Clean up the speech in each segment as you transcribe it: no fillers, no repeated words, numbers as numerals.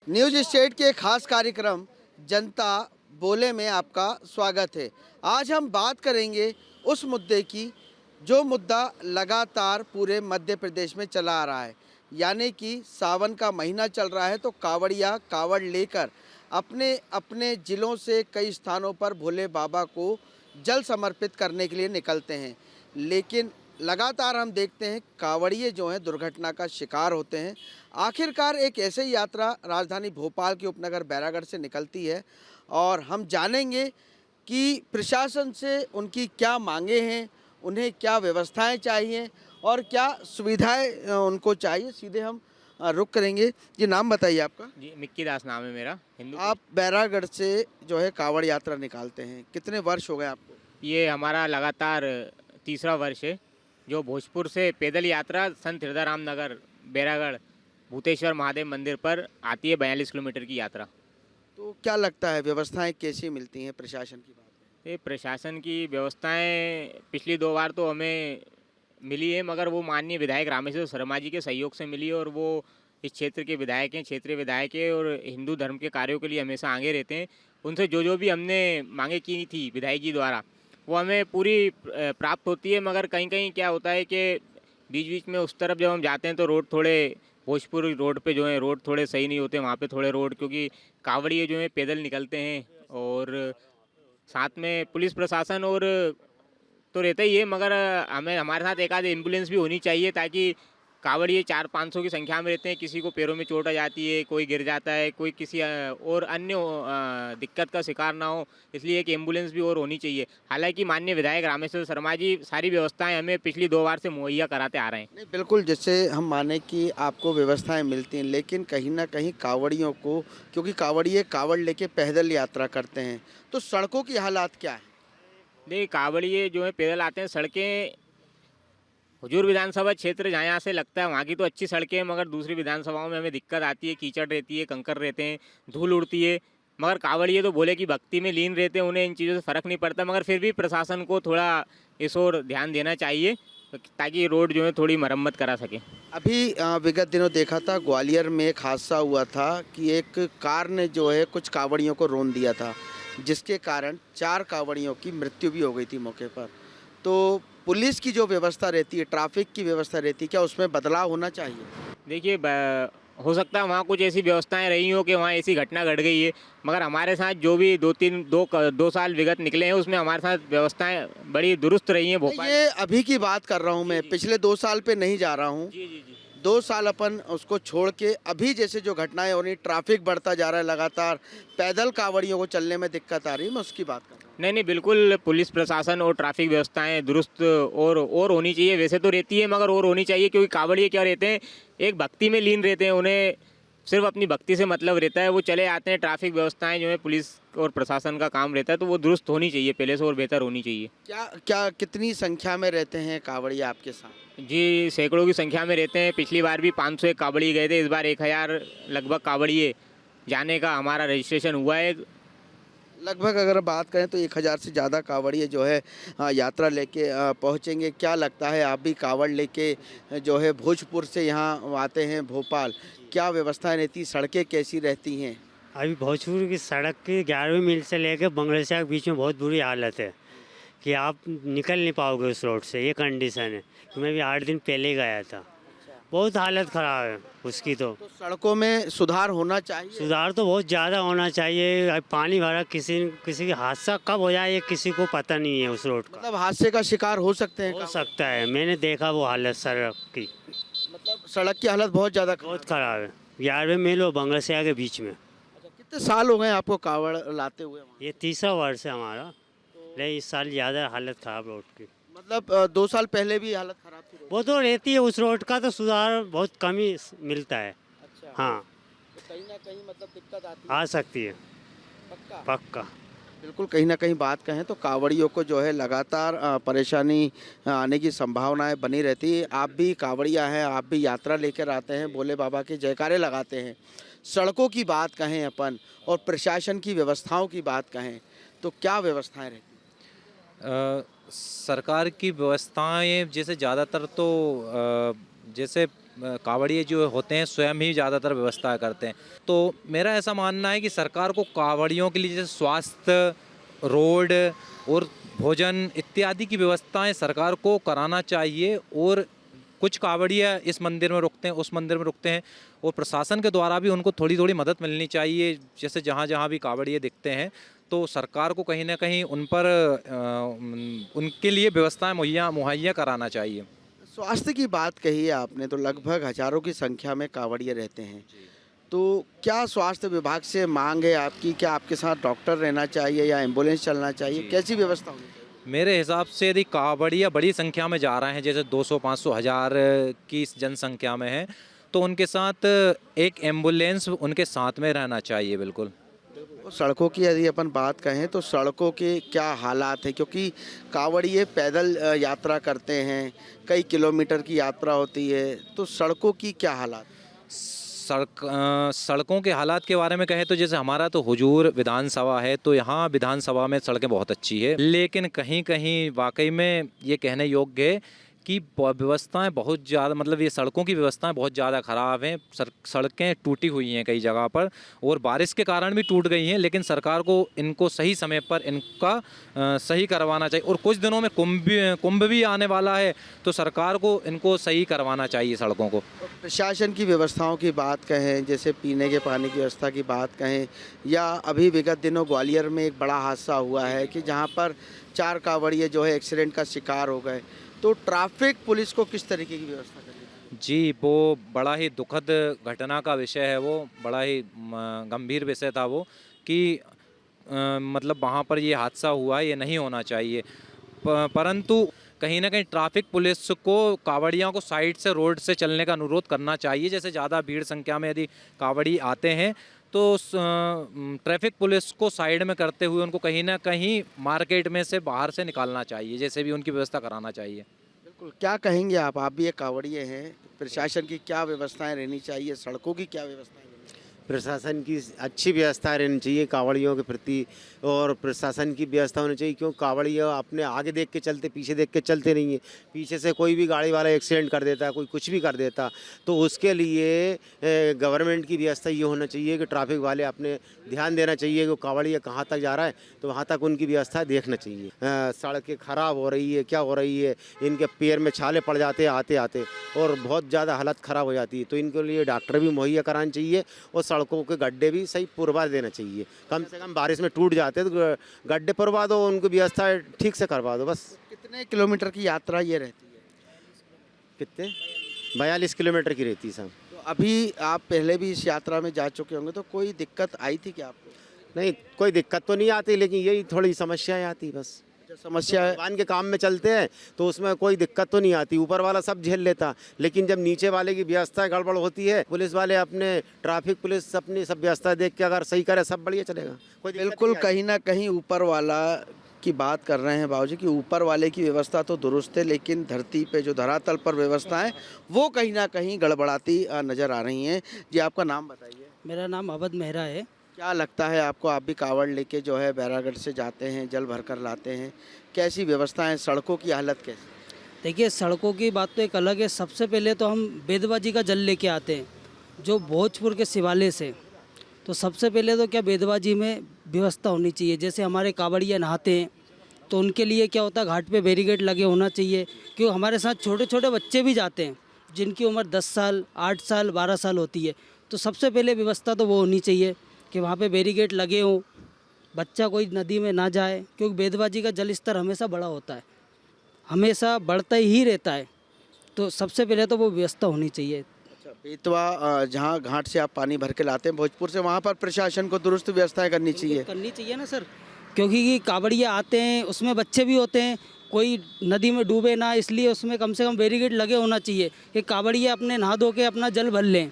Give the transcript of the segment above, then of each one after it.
News state के खास कार्यक्रम जनता बोले में आपका स्वागत है। आज हम बात करेंगे उस मुद्दे की जो मुद्दा लगातार पूरे मध्य प्रदेश में चला आ रहा है, यानी कि सावन का महीना चल रहा है तो कावड़िया कावड़ लेकर अपने अपने ज़िलों से कई स्थानों पर भोले बाबा को जल समर्पित करने के लिए निकलते हैं। लेकिन लगातार हम देखते हैं कावड़िए जो हैं दुर्घटना का शिकार होते हैं। आखिरकार एक ऐसे ही यात्रा राजधानी भोपाल के उपनगर बैरागढ़ से निकलती है और हम जानेंगे कि प्रशासन से उनकी क्या मांगे हैं, उन्हें क्या व्यवस्थाएं चाहिए और क्या सुविधाएं उनको चाहिए। सीधे हम रुक करेंगे। ये नाम बताइए आपका। जी, मिक्की दास नाम है मेरा। हिंदू। आप बैरागढ़ से जो है कावड़ यात्रा निकालते हैं, कितने वर्ष हो गए आपको? ये हमारा लगातार तीसरा वर्ष है जो भोजपुर से पैदल यात्रा संत हृदयराम नगर बैरागढ़ भूतेश्वर महादेव मंदिर पर आती है। 42 किलोमीटर की यात्रा। तो क्या लगता है व्यवस्थाएं कैसी मिलती हैं प्रशासन की बात में? ये प्रशासन की व्यवस्थाएं पिछली 2 बार तो हमें मिली है, मगर वो माननीय विधायक रामेश्वर शर्मा जी के सहयोग से मिली है और वो इस क्षेत्र के विधायक हैं, क्षेत्रीय विधायक हैं और हिंदू धर्म के कार्यों के लिए हमेशा आगे रहते हैं। उनसे जो भी हमने मांगे की थी विधायक जी द्वारा वो हमें पूरी प्राप्त होती है, मगर कहीं कहीं क्या होता है कि बीच बीच में उस तरफ जब हम जाते हैं तो रोड थोड़े भोजपुर रोड पे जो है रोड थोड़े सही नहीं होते। वहाँ पे थोड़े रोड क्योंकि कावड़िए जो है पैदल निकलते हैं और साथ में पुलिस प्रशासन और तो रहता ही है, मगर हमें हमारे साथ एक आध एम्बुलेंस भी होनी चाहिए ताकि कावड़िए 400-500 की संख्या में रहते हैं। किसी को पैरों में चोट आ जाती है, कोई गिर जाता है, कोई किसी और अन्य दिक्कत का शिकार ना हो, इसलिए एक एम्बुलेंस भी और होनी चाहिए। हालांकि माननीय विधायक रामेश्वर शर्मा जी सारी व्यवस्थाएं हमें पिछली 2 बार से मुहैया कराते आ रहे हैं। नहीं, बिल्कुल, जैसे हम माने कि आपको व्यवस्थाएं मिलती हैं, लेकिन कहीं ना कहीं कावड़ियों को, क्योंकि कावड़िए कावड़ लेके पैदल यात्रा करते हैं, तो सड़कों की हालात क्या है? देखिए, कावड़िए जो है पैदल आते हैं। सड़कें हुजूर विधानसभा क्षेत्र जहाँ यहाँ से लगता है वहाँ की तो अच्छी सड़कें हैं, मगर दूसरी विधानसभाओं में हमें दिक्कत आती है। कीचड़ रहती है, कंकर रहते हैं, धूल उड़ती है। मगर कावड़िए तो भोले की भक्ति में लीन रहते हैं, उन्हें इन चीज़ों से फ़र्क नहीं पड़ता। मगर फिर भी प्रशासन को थोड़ा इस ओर ध्यान देना चाहिए ताकि रोड जो है थोड़ी मरम्मत करा सके। अभी विगत दिनों देखा था ग्वालियर में एक हादसा हुआ था कि एक कार ने जो है कुछ कावड़ियों को रौंद दिया था, जिसके कारण 4 कावड़ियों की मृत्यु भी हो गई थी मौके पर। तो पुलिस की जो व्यवस्था रहती है, ट्रैफिक की व्यवस्था रहती है, क्या उसमें बदलाव होना चाहिए? देखिए, हो सकता है वहाँ कुछ ऐसी व्यवस्थाएं रही हो कि वहाँ ऐसी घटना घट गई है, मगर हमारे साथ जो भी 2 साल विगत निकले हैं उसमें हमारे साथ व्यवस्थाएं बड़ी दुरुस्त रही हैं भोपाल। ये अभी की बात कर रहा हूँ मैं, पिछले 2 साल पे नहीं जा रहा हूँ। जी जी जी। 2 साल अपन उसको छोड़ के अभी जैसे जो घटनाएं हो रही, ट्रैफिक बढ़ता जा रहा है लगातार, पैदल कावड़ियों को चलने में दिक्कत आ रही है, मैं उसकी बात कर रहा हूँ। नहीं नहीं, बिल्कुल पुलिस प्रशासन और ट्रैफिक व्यवस्थाएं दुरुस्त और होनी चाहिए। वैसे तो रहती है मगर और होनी चाहिए, क्योंकि कावड़िए क्या रहते हैं, एक भक्ति में लीन रहते हैं। उन्हें सिर्फ अपनी भक्ति से मतलब रहता है, वो चले आते हैं। ट्रैफिक व्यवस्थाएं जो है पुलिस और प्रशासन का काम रहता है, तो वो दुरुस्त होनी चाहिए, पहले से और बेहतर होनी चाहिए। क्या क्या कितनी संख्या में रहते हैं कावड़िया आपके साथ? जी, सैकड़ों की संख्या में रहते हैं। पिछली बार भी 501 कावड़िए गए थे, इस बार 1000 लगभग कावड़िए जाने का हमारा रजिस्ट्रेशन हुआ है। लगभग अगर बात करें तो 1000 से ज़्यादा कावड़िए जो है यात्रा लेके पहुँचेंगे। क्या लगता है, आप भी कावड़ लेके जो है भोजपुर से यहाँ आते हैं भोपाल, क्या व्यवस्थाएं रहती, सड़कें कैसी रहती हैं? अभी भोजपुर की सड़क की 11वीं मील से लेकर बंगलेशा के बीच में बहुत बुरी हालत है कि आप निकल नहीं पाओगे उस रोड से। ये कंडीशन है कि मैं भी 8 दिन पहले गया था, बहुत हालत ख़राब है उसकी। तो सड़कों में सुधार होना चाहिए। सुधार तो बहुत ज़्यादा होना चाहिए। अब पानी भरा, किसी का हादसा कब हो जाए ये किसी को पता नहीं है उस रोड का। मतलब हादसे का शिकार हो सकते हैं? हो सकता है, मैंने देखा वो हालत सड़क की। मतलब सड़क की हालत बहुत ज़्यादा बहुत ख़राब है। 11वीं मील और बंगलेशा के बीच में। कितने साल हो गए आपको कावड़ लाते हुए वहाँ? ये तीसरा वर्ष है हमारा, लेकिन इस साल ज़्यादा हालत ख़राब रोड की। मतलब 2 साल पहले भी हालत खराब थी रोड? वो तो रहती है उस रोड का, तो सुधार बहुत कम ही मिलता है। अच्छा। हाँ, तो कहीं ना कहीं मतलब दिक्कत आती आ सकती है, पक्का। पक्का। बिल्कुल, कहीं ना कहीं बात कहें तो कावड़ियों को जो है लगातार परेशानी आने की संभावनाएं बनी रहती है। आप भी कावड़िया हैं, आप भी यात्रा लेकर आते हैं, भोले बाबा के जयकारे लगाते हैं। सड़कों की बात कहें अपन और प्रशासन की व्यवस्थाओं की बात कहें तो क्या व्यवस्थाएं रहती? सरकार की व्यवस्थाएं जैसे ज़्यादातर तो जैसे कांवड़िए जो होते हैं स्वयं ही ज़्यादातर व्यवस्था करते हैं। तो मेरा ऐसा मानना है कि सरकार को कांवड़ियों के लिए जैसे स्वास्थ्य, रोड और भोजन इत्यादि की व्यवस्थाएं सरकार को कराना चाहिए। और कुछ कांवड़िया इस मंदिर में रुकते हैं, उस मंदिर में रुकते हैं, और प्रशासन के द्वारा भी उनको थोड़ी थोड़ी मदद मिलनी चाहिए। जैसे जहाँ जहाँ भी कांवड़िए दिखते हैं तो सरकार को कहीं ना कहीं उन पर उनके लिए व्यवस्थाएं मुहैया कराना चाहिए। स्वास्थ्य की बात कही है आपने, तो लगभग हजारों की संख्या में कांवड़िए रहते हैं, तो क्या स्वास्थ्य विभाग से मांग है आपकी, क्या आपके साथ डॉक्टर रहना चाहिए या एम्बुलेंस चलना चाहिए, कैसी व्यवस्था होनी चाहिए? मेरे हिसाब से यदि कांवड़िया बड़ी संख्या में जा रहे हैं, जैसे 200, 500, 1000 की जनसंख्या में है, तो उनके साथ एक एम्बुलेंस उनके साथ में रहना चाहिए। बिल्कुल। तो सड़कों की यदि अपन बात कहें तो सड़कों के क्या हालात हैं, क्योंकि कांवड़िए पैदल यात्रा करते हैं, कई किलोमीटर की यात्रा होती है, तो सड़कों की क्या हालात? सड़कों के हालात के बारे में कहें तो जैसे हमारा तो हुजूर विधानसभा है, तो यहाँ विधानसभा में सड़कें बहुत अच्छी है, लेकिन कहीं कहीं वाकई में ये कहने योग्य है कि व्यवस्थाएं बहुत ज़्यादा, मतलब ये सड़कों की व्यवस्थाएं बहुत ज़्यादा ख़राब हैं। सड़कें टूटी हुई हैं कई जगह पर, और बारिश के कारण भी टूट गई हैं, लेकिन सरकार को इनको सही समय पर इनका सही करवाना चाहिए। और कुछ दिनों में कुंभ भी आने वाला है, तो सरकार को इनको सही करवाना चाहिए सड़कों को। प्रशासन की व्यवस्थाओं की बात कहें, जैसे पीने के पानी की व्यवस्था की बात कहें, या अभी विगत दिनों ग्वालियर में एक बड़ा हादसा हुआ है कि जहाँ पर 4 कांवड़िए जो है एक्सीडेंट का शिकार हो गए, तो ट्रैफिक पुलिस को किस तरीके की व्यवस्था करनी? जी, वो बड़ा ही दुखद घटना का विषय है, वो बड़ा ही गंभीर विषय था वो, कि मतलब वहाँ पर ये हादसा हुआ, ये नहीं होना चाहिए। परंतु कहीं ना कहीं ट्रैफिक पुलिस को कांवड़ियों को साइड से, रोड से चलने का अनुरोध करना चाहिए। जैसे ज़्यादा भीड़ संख्या में यदि कांवड़ी आते हैं तो ट्रैफिक पुलिस को साइड में करते हुए उनको कहीं ना कहीं मार्केट में से बाहर से निकालना चाहिए, जैसे भी उनकी व्यवस्था कराना चाहिए। बिल्कुल, क्या कहेंगे आप भी एक कांवड़िए हैं, प्रशासन की क्या व्यवस्थाएं रहनी चाहिए, सड़कों की क्या व्यवस्थाएं रहनी चाहिए? प्रशासन की अच्छी व्यवस्था रहनी चाहिए कांवड़ियों के प्रति, और प्रशासन की व्यवस्था होनी चाहिए, क्यों कांवड़िया अपने आगे देख के चलते, पीछे देख के चलते नहीं है। पीछे से कोई भी गाड़ी वाला एक्सीडेंट कर देता है, कोई कुछ भी कर देता, तो उसके लिए गवर्नमेंट की व्यवस्था ये होना चाहिए कि ट्रैफिक वाले अपने ध्यान देना चाहिए कि कांवड़िया कहाँ तक जा रहा है, तो वहाँ तक उनकी व्यवस्था देखना चाहिए। सड़कें ख़राब हो रही है, क्या हो रही है, इनके पैर में छाले पड़ जाते हैं आते आते, और बहुत ज़्यादा हालत ख़राब हो जाती है, तो इनके लिए डॉक्टर भी मुहैया कराना चाहिए, और सड़कों के गड्ढे भी सही पुरवा देना चाहिए। कम से कम बारिश में टूट जाते तो गड्ढे पुरवा दो, उनकी व्यवस्था ठीक से करवा दो बस। कितने किलोमीटर की यात्रा ये रहती है? कितने? 42 किलोमीटर की रहती है साहब। तो अभी आप पहले भी इस यात्रा में जा चुके होंगे, तो कोई दिक्कत आई थी क्या आपको? नहीं, कोई दिक्कत तो नहीं आती, लेकिन यही थोड़ी समस्याएं आती बस। समस्या है। भगवान के काम में चलते हैं तो उसमें कोई दिक्कत तो नहीं आती, ऊपर वाला सब झेल लेता, लेकिन जब नीचे वाले की व्यवस्था गड़बड़ होती है, पुलिस वाले अपने ट्रैफिक पुलिस अपनी सब व्यवस्था देख के अगर सही करे, सब बढ़िया चलेगा, कोई दिक्कत बिल्कुल, नहीं आएगी। कहीं ना कहीं ऊपर वाला की बात कर रहे हैं बाबूजी, कि ऊपर वाले की व्यवस्था तो दुरुस्त है, लेकिन धरती पे जो धरातल पर व्यवस्था है वो कहीं ना कहीं गड़बड़ाती नज़र आ रही हैं। जी, आपका नाम बताइए। मेरा नाम अवध मेहरा है। क्या लगता है आपको, आप भी कांवड़ लेके जो है बैरागढ़ से जाते हैं, जल भर कर लाते हैं, कैसी व्यवस्था है, सड़कों की हालत कैसी? देखिए, सड़कों की बात तो एक अलग है। सबसे पहले तो हम बेदवा जी का जल लेके आते हैं, जो भोजपुर के शिवालय से। तो सबसे पहले तो क्या बेदवा जी में व्यवस्था होनी चाहिए। जैसे हमारे कांवड़िया नहाते हैं तो उनके लिए क्या होता है, घाट पे बैरिकेड लगे होना चाहिए, क्योंकि हमारे साथ छोटे छोटे बच्चे भी जाते हैं जिनकी उम्र 10 साल, 8 साल, 12 साल होती है। तो सबसे पहले व्यवस्था तो वो होनी चाहिए कि वहाँ पे बैरिकेड लगे हों, बच्चा कोई नदी में ना जाए, क्योंकि बेदवा जी का जल स्तर हमेशा बड़ा होता है, हमेशा बढ़ता ही रहता है। तो सबसे पहले तो वो व्यवस्था होनी चाहिए। अच्छा, बेतवा जहाँ घाट से आप पानी भर के लाते हैं भोजपुर से, वहाँ पर प्रशासन को दुरुस्त व्यवस्थाएं करनी चाहिए। करनी चाहिए ना सर, क्योंकि कांवड़िया आते हैं, उसमें बच्चे भी होते हैं, कोई नदी में डूबे ना, इसलिए उसमें कम से कम बैरिकेड लगे होना चाहिए कि कांवड़िया अपने नहा धो के अपना जल भर लें।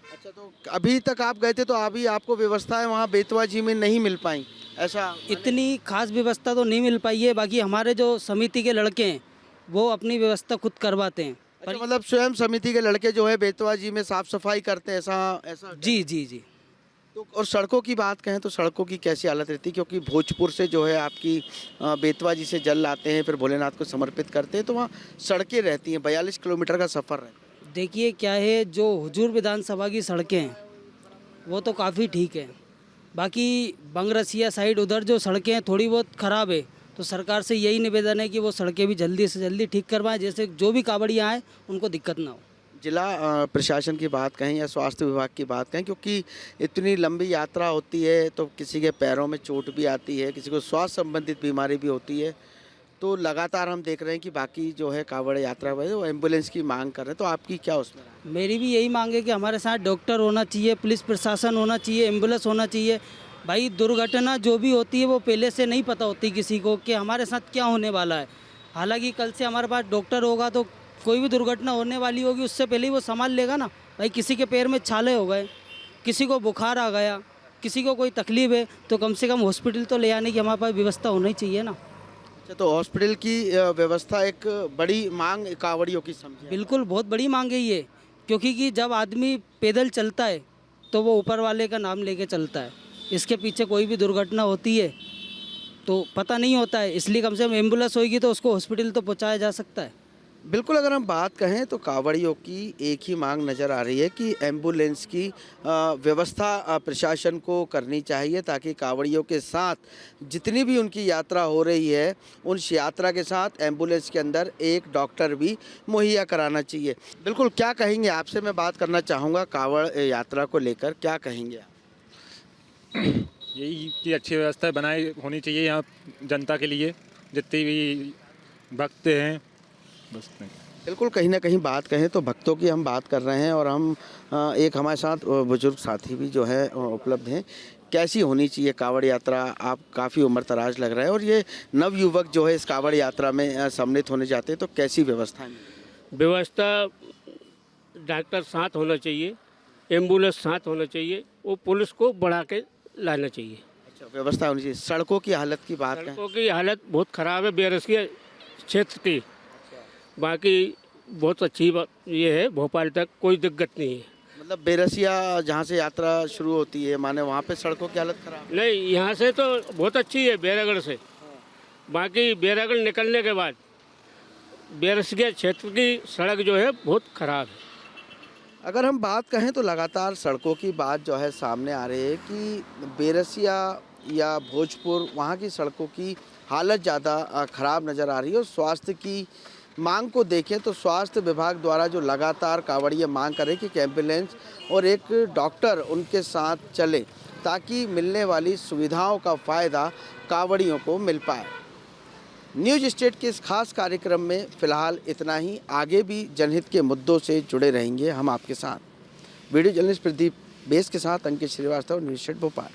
अच्छा, तो अभी तक आप गए थे तो अभी आपको व्यवस्थाएं वहाँ बेतवा जी में नहीं मिल पाई, ऐसा? इतनी खास व्यवस्था तो नहीं मिल पाई है। बाकी हमारे जो समिति के लड़के हैं वो अपनी व्यवस्था खुद करवाते हैं। अच्छा, मतलब स्वयं समिति के लड़के जो है बेतवा जी में साफ सफाई करते हैं, ऐसा ऐसा? जी जी जी। तो और सड़कों की बात कहें तो सड़कों की कैसी हालत रहती है, क्योंकि भोजपुर से जो है आपकी बेतवा जी से जल लाते हैं, फिर भोलेनाथ को समर्पित करते हैं, तो वहाँ सड़कें रहती हैं, 42 किलोमीटर का सफ़र रहता है। देखिए क्या है, जो हुजूर विधानसभा की सड़कें हैं वो तो काफ़ी ठीक है, बाकी बंगरसिया साइड उधर जो सड़कें हैं थोड़ी बहुत ख़राब है, तो सरकार से यही निवेदन है कि वो सड़कें भी जल्दी से जल्दी ठीक करवाएं, जैसे जो भी कांवड़ियाँ आए उनको दिक्कत ना हो। जिला प्रशासन की बात कहें या स्वास्थ्य विभाग की बात कहें, क्योंकि इतनी लंबी यात्रा होती है तो किसी के पैरों में चोट भी आती है, किसी को स्वास्थ्य संबंधित बीमारी भी होती है, तो लगातार हम देख रहे हैं कि बाकी जो है कांवड़ यात्रा वाले वो एम्बुलेंस की मांग कर रहे हैं, तो आपकी क्या उसमें राय है? मेरी भी यही मांग है कि हमारे साथ डॉक्टर होना चाहिए, पुलिस प्रशासन होना चाहिए, एम्बुलेंस होना चाहिए। भाई दुर्घटना जो भी होती है वो पहले से नहीं पता होती किसी को कि हमारे साथ क्या होने वाला है। हालांकि कल से हमारे पास डॉक्टर होगा तो कोई भी दुर्घटना होने वाली होगी उससे पहले ही वो संभाल लेगा ना। भाई किसी के पैर में छाले हो गए, किसी को बुखार आ गया, किसी को कोई तकलीफ है, तो कम से कम हॉस्पिटल तो ले आने की हमारे पास व्यवस्था होनी चाहिए ना। अच्छा, तो हॉस्पिटल की व्यवस्था एक बड़ी मांग कांवड़ियों की समझे। बिल्कुल बहुत बड़ी मांग है ये, क्योंकि कि जब आदमी पैदल चलता है तो वो ऊपर वाले का नाम लेके चलता है, इसके पीछे कोई भी दुर्घटना होती है तो पता नहीं होता है, इसलिए कम से कम एम्बुलेंस होगी तो उसको हॉस्पिटल तो पहुंचाया जा सकता है। बिल्कुल, अगर हम बात कहें तो कांवड़ियों की एक ही मांग नज़र आ रही है कि एम्बुलेंस की व्यवस्था प्रशासन को करनी चाहिए, ताकि कांवड़ियों के साथ जितनी भी उनकी यात्रा हो रही है उस यात्रा के साथ एम्बुलेंस के अंदर एक डॉक्टर भी मुहैया कराना चाहिए। बिल्कुल, क्या कहेंगे, आपसे मैं बात करना चाहूँगा कांवड़ यात्रा को लेकर, क्या कहेंगे आप? यही कि अच्छी व्यवस्था बनाई होनी चाहिए यहाँ जनता के लिए, जितने भी भक्त हैं बस। नहीं, बिल्कुल, कहीं ना कहीं बात कहें तो भक्तों की हम बात कर रहे हैं, और हम एक हमारे साथ बुजुर्ग साथी भी जो है उपलब्ध हैं। कैसी होनी चाहिए कांवड़ यात्रा? आप काफ़ी उम्र दराज लग रहा है और ये नवयुवक जो है इस कांवड़ यात्रा में सम्मिलित होने जाते हैं, तो कैसी व्यवस्थाएं? व्यवस्था डॉक्टर साथ होना चाहिए, एम्बुलेंस साथ होना चाहिए, वो पुलिस को बढ़ा के लाना चाहिए। अच्छा, व्यवस्था होनी चाहिए। सड़कों की हालत की बात करें? सड़कों की हालत बहुत ख़राब है बेरसिया क्षेत्र की, बाकी बहुत अच्छी बात ये है, भोपाल तक कोई दिक्कत नहीं है। मतलब बेरसिया जहाँ से यात्रा शुरू होती है, माने वहाँ पे सड़कों की हालत खराब? नहीं, यहाँ से तो बहुत अच्छी है बैरागढ़ से, बाकी बैरागढ़ निकलने के बाद बेरसिया क्षेत्र की सड़क जो है बहुत ख़राब है। अगर हम बात कहें तो लगातार सड़कों की बात जो है सामने आ रही है कि बेरसिया या भोजपुर वहाँ की सड़कों की हालत ज़्यादा ख़राब नज़र आ रही है। और स्वास्थ्य की मांग को देखें तो स्वास्थ्य विभाग द्वारा जो लगातार कांवड़िया मांग करे कि एम्बुलेंस और एक डॉक्टर उनके साथ चले, ताकि मिलने वाली सुविधाओं का फ़ायदा कांवड़ियों को मिल पाए। न्यूज स्टेट के इस खास कार्यक्रम में फ़िलहाल इतना ही। आगे भी जनहित के मुद्दों से जुड़े रहेंगे हम आपके साथ। वीडियो जर्नलिस्ट प्रदीप बेस के साथ अंकित श्रीवास्तव, न्यूज स्टेट भोपाल।